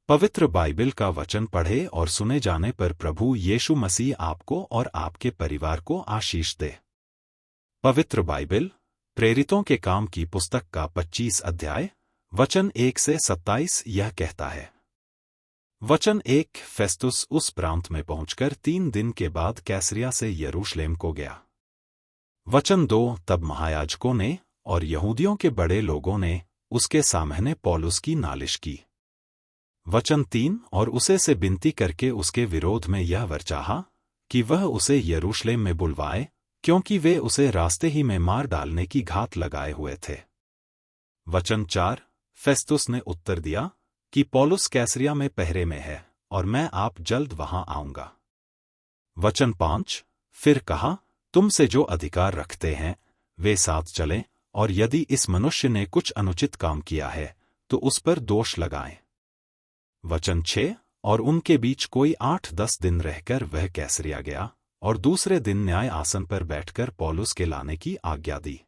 पवित्र बाइबल का वचन पढ़े और सुने जाने पर प्रभु यीशु मसीह आपको और आपके परिवार को आशीष दे। पवित्र बाइबल प्रेरितों के काम की पुस्तक का 25 अध्याय वचन 1 से 27 यह कहता है। वचन 1 फेस्तुस उस प्रांत में पहुंचकर 3 दिन के बाद कैसरिया से यरूशलेम को गया। वचन 2 तब महायाजकों ने और यहूदियों के बड़े लोगों ने उसके सामने पौलुस की नालिश की। वचन 3 और उसे से विनती करके उसके विरोध में यह वर चाहा कि वह उसे यरूशलेम में बुलवाए, क्योंकि वे उसे रास्ते ही में मार डालने की घात लगाए हुए थे। वचन 4 फेस्तुस ने उत्तर दिया कि पौलुस कैसरिया में पहरे में है और मैं आप जल्द वहां आऊंगा। वचन 5 फिर कहा, तुमसे जो अधिकार रखते हैं वे साथ चलें, और यदि इस मनुष्य ने कुछ अनुचित काम किया है तो उस पर दोष लगाएं। वचन 6 और उनके बीच कोई 8-10 दिन रहकर वह कैसरिया गया और दूसरे दिन न्याय आसन पर बैठकर पौलुस के लाने की आज्ञा दी।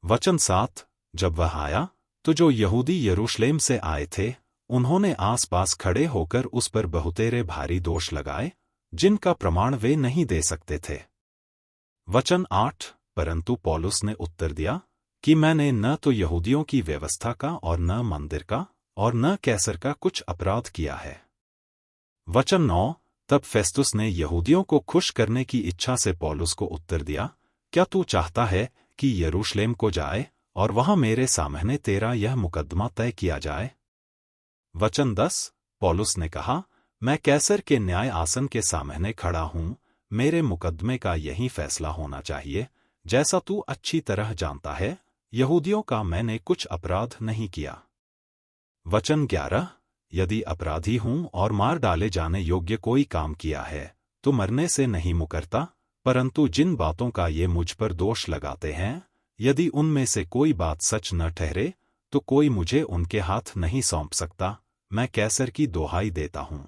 वचन 7 जब वह आया तो जो यहूदी यरूशलेम से आए थे उन्होंने आसपास खड़े होकर उस पर बहुतेरे भारी दोष लगाए, जिनका प्रमाण वे नहीं दे सकते थे। वचन 8 परंतु पौलुस ने उत्तर दिया कि मैंने न तो यहूदियों की व्यवस्था का और न मंदिर का और न कैसर का कुछ अपराध किया है। वचन 9 तब फेस्तुस ने यहूदियों को खुश करने की इच्छा से पौलुस को उत्तर दिया, क्या तू चाहता है कि यरूशलेम को जाए और वहां मेरे सामने तेरा यह मुकदमा तय किया जाए? वचन 10 पौलुस ने कहा, मैं कैसर के न्याय आसन के सामने खड़ा हूं, मेरे मुकदमे का यही फैसला होना चाहिए। जैसा तू अच्छी तरह जानता है, यहूदियों का मैंने कुछ अपराध नहीं किया। वचन 11 यदि अपराधी हूं और मार डाले जाने योग्य कोई काम किया है तो मरने से नहीं मुकरता, परंतु जिन बातों का ये मुझ पर दोष लगाते हैं, यदि उनमें से कोई बात सच न ठहरे तो कोई मुझे उनके हाथ नहीं सौंप सकता। मैं कैसर की दोहाई देता हूं।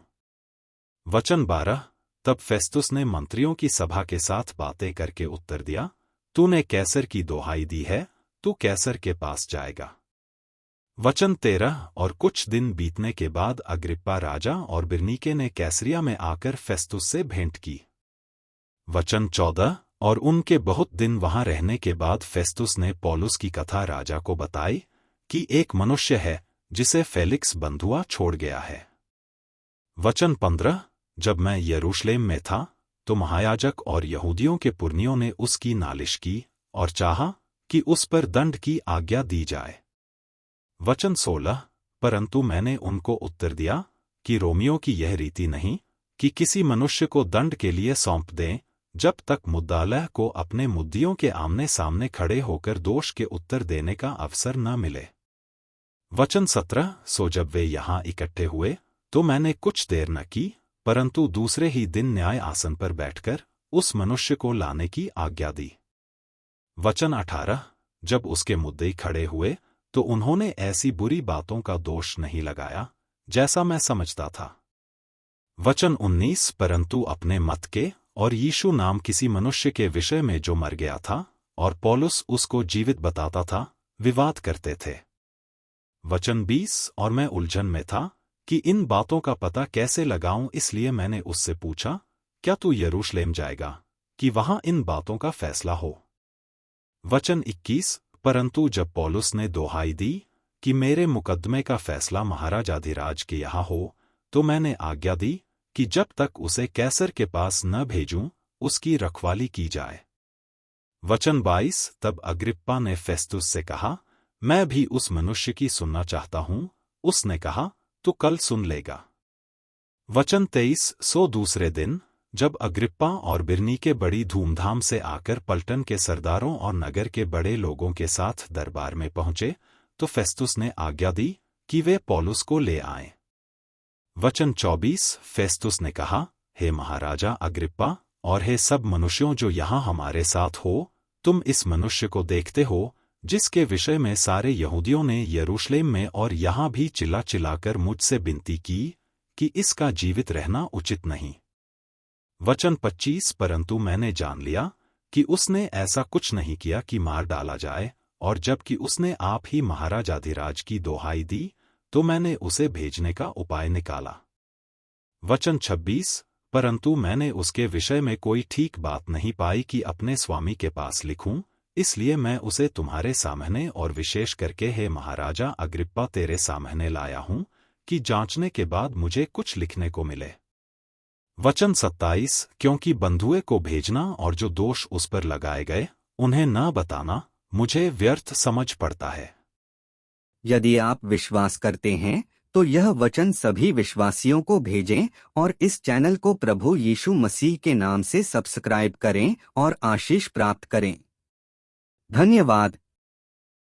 वचन 12 तब फेस्तुस ने मंत्रियों की सभा के साथ बातें करके उत्तर दिया, तूने कैसर की दोहाई दी है, तू कैसर के पास जाएगा। वचन 13 और कुछ दिन बीतने के बाद अग्रिप्पा राजा और बिरनीके ने कैसरिया में आकर फेस्तुस से भेंट की। वचन 14 और उनके बहुत दिन वहां रहने के बाद फेस्तुस ने पौलुस की कथा राजा को बताई कि एक मनुष्य है जिसे फेलिक्स बंधुआ छोड़ गया है। वचन 15 जब मैं यरूशलेम में था तो महायाजक और यहूदियों के पुरनियों ने उसकी नालिश की और चाहा कि उस पर दंड की आज्ञा दी जाए। वचन 16 परंतु मैंने उनको उत्तर दिया कि रोमियों की यह रीति नहीं कि किसी मनुष्य को दंड के लिए सौंप दें जब तक मुद्दालह को अपने मुद्दियों के आमने सामने खड़े होकर दोष के उत्तर देने का अवसर न मिले। वचन 17 सो जब वे यहां इकट्ठे हुए तो मैंने कुछ देर न की, परंतु दूसरे ही दिन न्याय आसन पर बैठकर उस मनुष्य को लाने की आज्ञा दी। वचन 18 जब उसके मुद्दे खड़े हुए तो उन्होंने ऐसी बुरी बातों का दोष नहीं लगाया जैसा मैं समझता था। वचन 19 परंतु अपने मत के और यीशु नाम किसी मनुष्य के विषय में जो मर गया था और पौलुस उसको जीवित बताता था, विवाद करते थे। वचन 20 और मैं उलझन में था कि इन बातों का पता कैसे लगाऊं, इसलिए मैंने उससे पूछा, क्या तू यरूशलेम जाएगा कि वहां इन बातों का फैसला हो? वचन 21 परंतु जब पौलुस ने दोहाई दी कि मेरे मुकदमे का फैसला महाराजाधिराज के यहाँ हो, तो मैंने आज्ञा दी कि जब तक उसे कैसर के पास न भेजूं उसकी रखवाली की जाए। वचन 22 तब अग्रिप्पा ने फेस्तुस से कहा, मैं भी उस मनुष्य की सुनना चाहता हूं। उसने कहा, तू कल सुन लेगा। वचन 23 सो दूसरे दिन जब अग्रिप्पा और बिरनीके बड़ी धूमधाम से आकर पलटन के सरदारों और नगर के बड़े लोगों के साथ दरबार में पहुंचे तो फेस्तुस ने आज्ञा दी कि वे पौलुस को ले आएं। वचन 24 फेस्तुस ने कहा, हे महाराजा अग्रिप्पा और हे सब मनुष्यों जो यहाँ हमारे साथ हो, तुम इस मनुष्य को देखते हो जिसके विषय में सारे यहूदियों ने यरूशलेम में और यहाँ भी चिल्ला चिल्लाकर मुझसे विनती की कि इसका जीवित रहना उचित नहीं। वचन 25 परंतु मैंने जान लिया कि उसने ऐसा कुछ नहीं किया कि मार डाला जाए, और जबकि उसने आप ही महाराजाधिराज की दोहाई दी तो मैंने उसे भेजने का उपाय निकाला। वचन 26, परंतु मैंने उसके विषय में कोई ठीक बात नहीं पाई कि अपने स्वामी के पास लिखूं, इसलिए मैं उसे तुम्हारे सामने और विशेष करके हे महाराजा अग्रिप्पा तेरे सामने लाया हूं, कि जांचने के बाद मुझे कुछ लिखने को मिले। वचन 27, क्योंकि बंधुए को भेजना और जो दोष उस पर लगाए गए उन्हें न बताना मुझे व्यर्थ समझ पड़ता है। यदि आप विश्वास करते हैं तो यह वचन सभी विश्वासियों को भेजें और इस चैनल को प्रभु यीशु मसीह के नाम से सब्सक्राइब करें और आशीष प्राप्त करें। धन्यवाद।